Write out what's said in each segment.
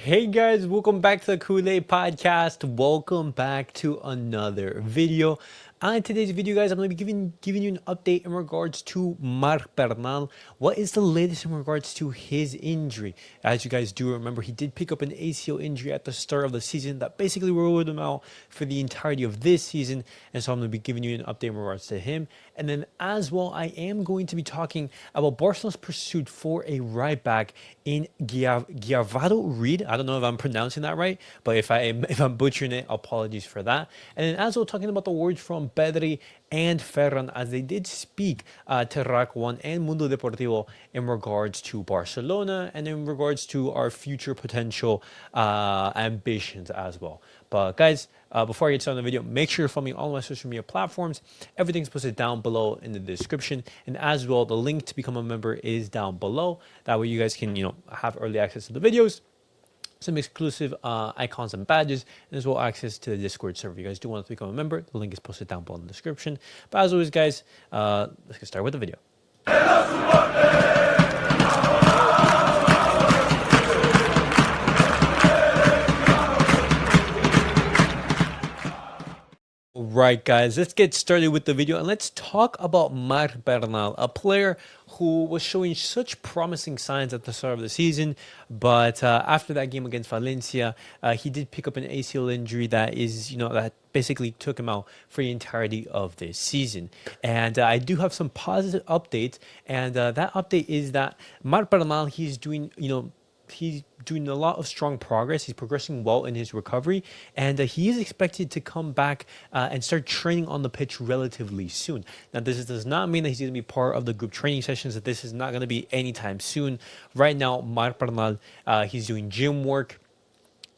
Hey guys, welcome back to the Kool-Aid Podcast. Welcome back to another video. On today's video, guys, I'm going to be giving you an update in regards to Marc Bernal. What is the latest in regards to his injury? As you guys do remember, he did pick up an ACL injury at the start of the season that basically ruled him out for the entirety of this season. And so I'm going to be giving you an update in regards to him. And then as well, I am going to be talking about Barcelona's pursuit for a right back in Givairo Read. I don't know if I'm pronouncing that right, but if I'm butchering it, apologies for that. And then as well, talking about the words from Pedri and Ferran as they did speak to RAC 1 and Mundo Deportivo in regards to Barcelona and in regards to our future potential ambitions as well. But guys, before I get started on the video, make sure you're following all my social media platforms. Everything's posted down below in the description. And as well, the link to become a member is down below. That way you guys can, have early access to the videos, some exclusive icons and badges, and as well access to the Discord server. If you guys do want to become a member, the link is posted down below in the description. But as always, guys, let's get started with the video. Right, guys, let's get started with the video and let's talk about Marc Bernal, a player who was showing such promising signs at the start of the season, but after that game against Valencia, he did pick up an ACL injury that that basically took him out for the entirety of this season. And I do have some positive updates, and that update is that Marc Bernal, he's doing a lot of strong progress. He's progressing well in his recovery, and he is expected to come back and start training on the pitch relatively soon. Now, this does not mean that he's going to be part of the group training sessions, that this is not going to be anytime soon. Right now, Marc Bernal, he's doing gym work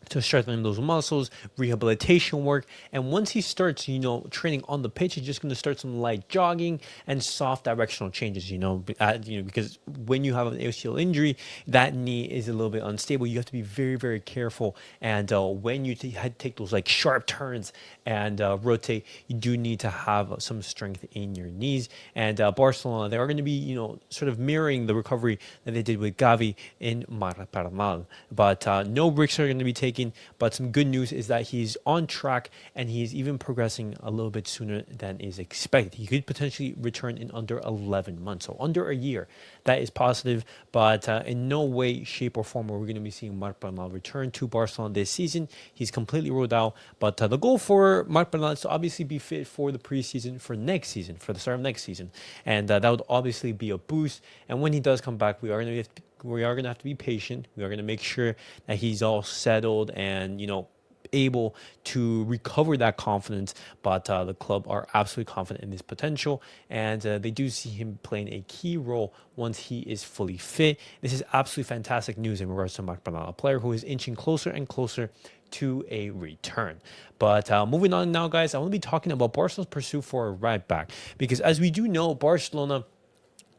to strengthen those muscles, rehabilitation work, and once he starts, training on the pitch, he's just going to start some light jogging and soft directional changes. Because when you have an ACL injury, that knee is a little bit unstable. You have to be very, very careful, and when you take those like sharp turns and rotate, you do need to have some strength in your knees. And Barcelona, they are going to be, sort of mirroring the recovery that they did with Gavi in Marc Bernal, but no risks are going to be taken. But some good news is that he's on track and he's even progressing a little bit sooner than is expected. He could potentially return in under 11 months, so under a year. That is positive, but in no way, shape, or form are we going to be seeing Marc Bernal return to Barcelona this season. He's completely ruled out, but the goal for Marc Bernal is to obviously be fit for the preseason for next season, for the start of next season, and that would obviously be a boost. And when he does come back, we are going to have to be patient. We are going to make sure that he's all settled and, able to recover that confidence. But the club are absolutely confident in his potential, and they do see him playing a key role once he is fully fit. This is absolutely fantastic news in regards to Marc Bernal, a player who is inching closer and closer to a return. But moving on now, guys, I want to be talking about Barcelona's pursuit for a right back, because as we do know, Barcelona,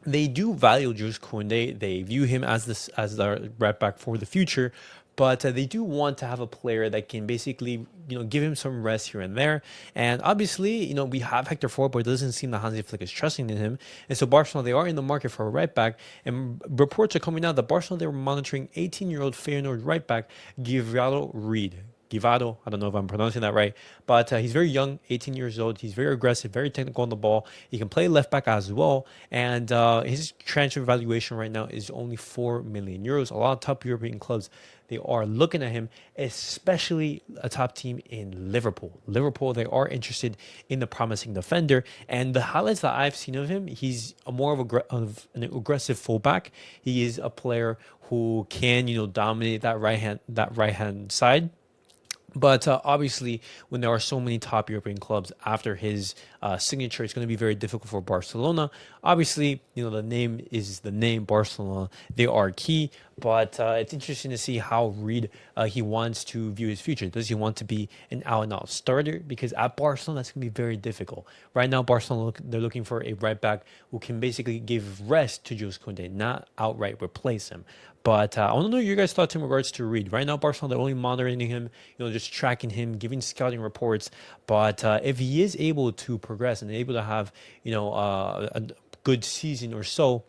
they do value Jules Koundé. They view him as the right back for the future, but they do want to have a player that can basically, give him some rest here and there. And obviously, we have Hector Ford, but it doesn't seem that Hansi Flick is trusting in him. And so Barcelona, they are in the market for a right back. And reports are coming out that Barcelona, they were monitoring 18-year-old Feyenoord right back Givairo Read. Givairo, I don't know if I'm pronouncing that right, but he's very young, 18 years old. He's very aggressive, very technical on the ball. He can play left back as well, and his transfer valuation right now is only 4 million euros. A lot of top European clubs, they are looking at him, especially a top team in Liverpool. Liverpool, they are interested in the promising defender, and the highlights that I've seen of him, he's more of an aggressive fullback. He is a player who can, dominate that right hand side. But obviously, when there are so many top European clubs after his signature, it's going to be very difficult for Barcelona. Obviously, the name is the name Barcelona. They are key, but it's interesting to see how Reed he wants to view his future. Does he want to be an out-and-out starter? Because at Barcelona, that's going to be very difficult. Right now, Barcelona, they're looking for a right back who can basically give rest to Jules Koundé, not outright replace him. But I want to know your guys' thoughts in regards to Reed. Right now, Barcelona, they're only monitoring him, just tracking him, giving scouting reports. But if he is able to progress and able to have, a good season or so,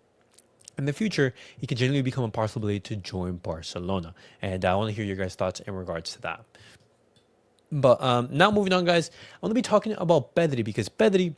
in the future, he can genuinely become a possibility to join Barcelona. And I want to hear your guys' thoughts in regards to that. But now moving on, guys, I want to be talking about Pedri because Pedri,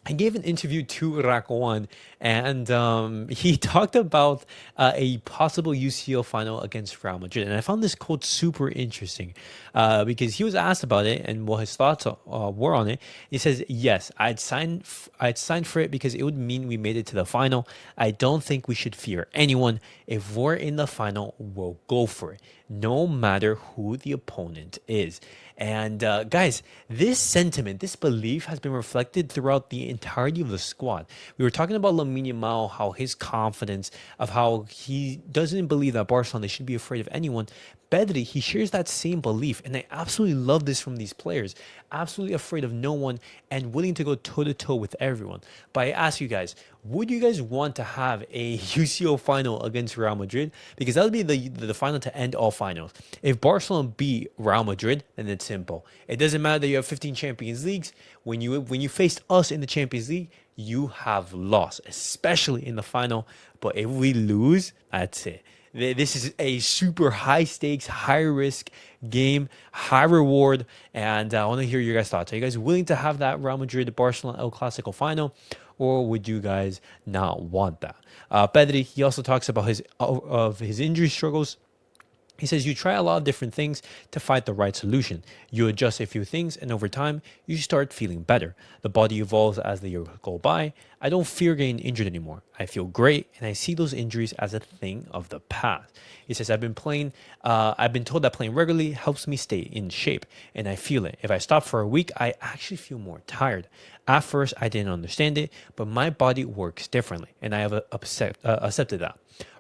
I gave an interview to Rack One, and he talked about a possible UCL final against Real Madrid. And I found this quote super interesting because he was asked about it and what his thoughts were on it. He says, "Yes, I'd sign for it because it would mean we made it to the final. I don't think we should fear anyone. If we're in the final, we'll go for it, no matter who the opponent is." And guys, this sentiment, this belief has been reflected throughout the entirety of the squad. We were talking about Lamine Yamal, how his confidence, of how he doesn't believe that Barcelona they should be afraid of anyone. Pedri, he shares that same belief, and I absolutely love this from these players. Absolutely afraid of no one and willing to go toe to toe with everyone. But I ask you guys, would you guys want to have a UCO final against Real Madrid? Because that would be the final to end all finals. If Barcelona beat Real Madrid, then it's simple. It doesn't matter that you have 15 Champions Leagues. When you faced us in the Champions League, you have lost, especially in the final. But if we lose, that's it. This is a super high stakes, high risk game, high reward, and I want to hear your guys' thoughts. Are you guys willing to have that Real Madrid Barcelona El Clasico final, or would you guys not want that? Pedri, he also talks about his injury struggles. He says you try a lot of different things to find the right solution. You adjust a few things, and over time, you start feeling better. The body evolves as the years go by. I don't fear getting injured anymore. I feel great, and I see those injuries as a thing of the past. He says I've been told that playing regularly helps me stay in shape, and I feel it. If I stop for a week, I actually feel more tired. At first, I didn't understand it, but my body works differently, and I have accepted that.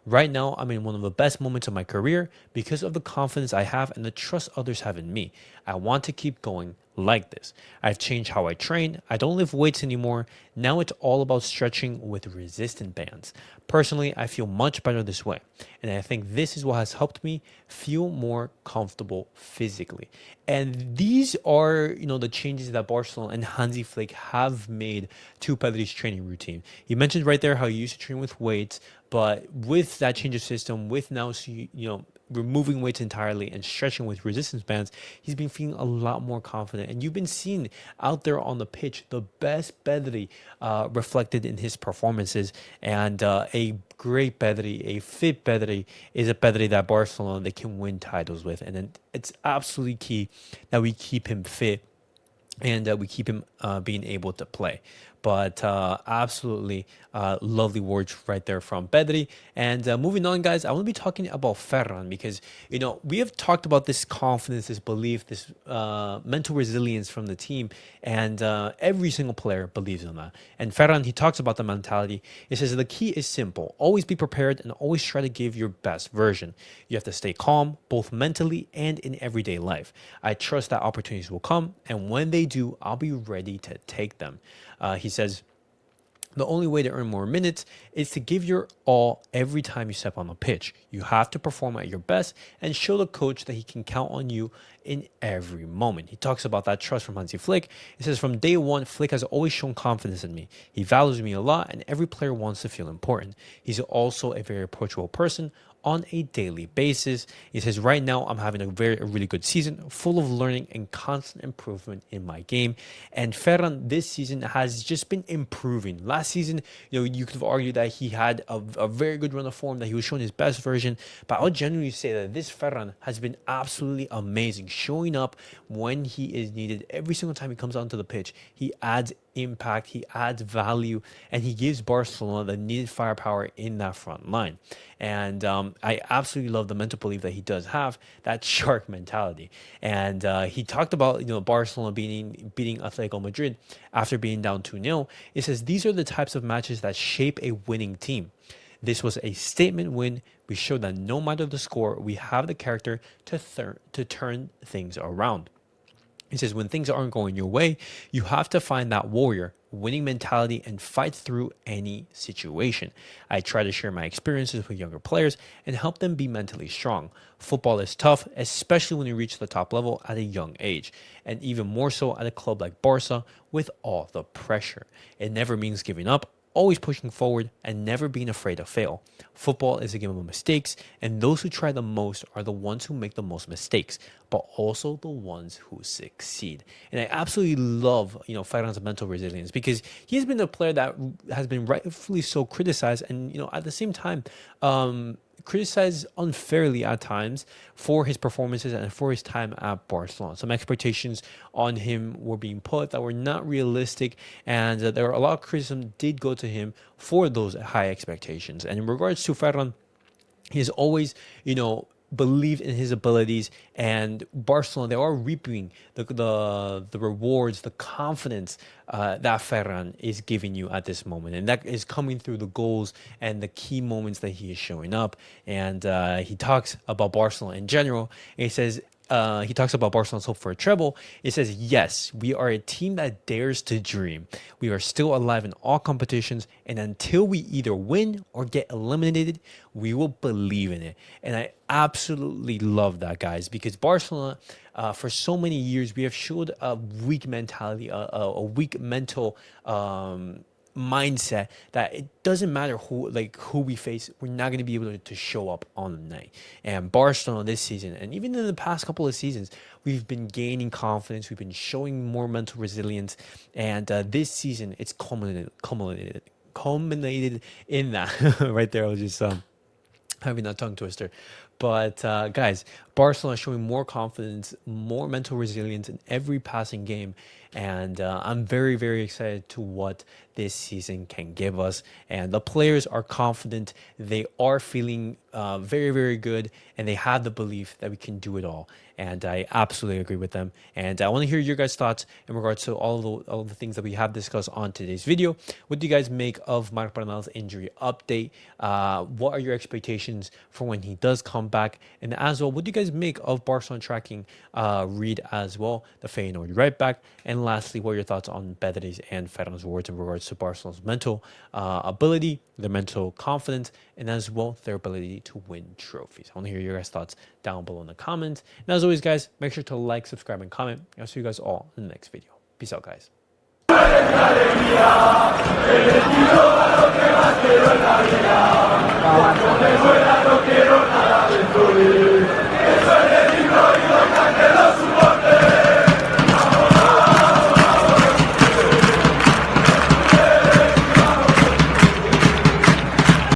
Right now, I'm in one of the best moments of my career because of the confidence I have and the trust others have in me. I want to keep going like this. I've changed how I train. I don't lift weights anymore. Now it's all about stretching with resistant bands. Personally, I feel much better this way. And I think this is what has helped me feel more comfortable physically. And these are, the changes that Barcelona and Hansi Flick have made to Pedri's training routine. He mentioned right there how he used to train with weights, but with that change of system, with now, removing weights entirely and stretching with resistance bands, he's been feeling a lot more confident. And you've been seeing out there on the pitch the best Pedri reflected in his performances. And a great Pedri, a fit Pedri, is a Pedri that Barcelona they can win titles with. And then it's absolutely key that we keep him fit and we keep him being able to play. But absolutely lovely words right there from Pedri. And moving on, guys, I want to be talking about Ferran because, we have talked about this confidence, this belief, this mental resilience from the team. And every single player believes in that. And Ferran, he talks about the mentality. He says the key is simple. Always be prepared and always try to give your best version. You have to stay calm, both mentally and in everyday life. I trust that opportunities will come. And when they do, I'll be ready to take them. He says, the only way to earn more minutes is to give your all every time you step on the pitch. You have to perform at your best and show the coach that he can count on you in every moment. He talks about that trust from Hansi Flick. He says, from day one, Flick has always shown confidence in me. He values me a lot, and every player wants to feel important. He's also a very approachable person on a daily basis. He says, right now, I'm having a really good season, full of learning and constant improvement in my game. And Ferran this season has just been improving. Last season, you could have argued that he had a very good run of form, that he was showing his best version. But I would genuinely say that this Ferran has been absolutely amazing, showing up when he is needed. Every single time he comes onto the pitch, he adds impact, he adds value, and he gives Barcelona the needed firepower in that front line. And I absolutely love the mental belief that he does have, that shark mentality. And he talked about Barcelona beating Atletico Madrid after being down 2-0. It says these are the types of matches that shape a winning team. This was a statement win. We showed that no matter the score, we have the character to turn things around. He says, when things aren't going your way, you have to find that warrior, winning mentality, and fight through any situation. I try to share my experiences with younger players and help them be mentally strong. Football is tough, especially when you reach the top level at a young age, and even more so at a club like Barca with all the pressure. It never means giving up. always pushing forward and never being afraid to fail. Football is a game of mistakes, and those who try the most are the ones who make the most mistakes, but also the ones who succeed. And I absolutely love, Ferran's mental resilience, because he's been a player that has been rightfully so criticized, and at the same time, criticized unfairly at times for his performances and for his time at Barcelona. Some expectations on him were being put that were not realistic, and there were a lot of criticism did go to him for those high expectations. And in regards to Ferran, he's always, believed in his abilities, and Barcelona, they are reaping the rewards, the confidence that Ferran is giving you at this moment, and that is coming through the goals and the key moments that he is showing up. And he talks about Barcelona in general, and he says, he talks about Barcelona's hope for a treble. It says, yes, we are a team that dares to dream. We are still alive in all competitions, and until we either win or get eliminated, we will believe in it. And I absolutely love that, guys, because Barcelona, for so many years, we have showed a weak mentality, a weak mental mindset that it doesn't matter who we face, we're not going to be able to show up on the night. And Barcelona this season, and even in the past couple of seasons, we've been gaining confidence, we've been showing more mental resilience, and this season it's culminated in that. Right there, I was just having that tongue twister. But guys, Barcelona showing more confidence, more mental resilience in every passing game. And I'm very, very excited to what this season can give us. And the players are confident. They are feeling very, very good. And they have the belief that we can do it all. And I absolutely agree with them. And I want to hear your guys' thoughts in regards to all the things that we have discussed on today's video. What do you guys make of Marc Bernal's injury update? What are your expectations for when he does come back? And as well, what do you guys make of Barcelona tracking Read as well, the Feyenoord right back? And lastly, what are your thoughts on Pedri's and Ferran's words in regards to Barcelona's mental ability, their mental confidence, and as well their ability to win trophies? I want to hear your guys' thoughts down below in the comments. And as always, guys, make sure to like, subscribe, and comment. I'll see you guys all in the next video. Peace out, guys.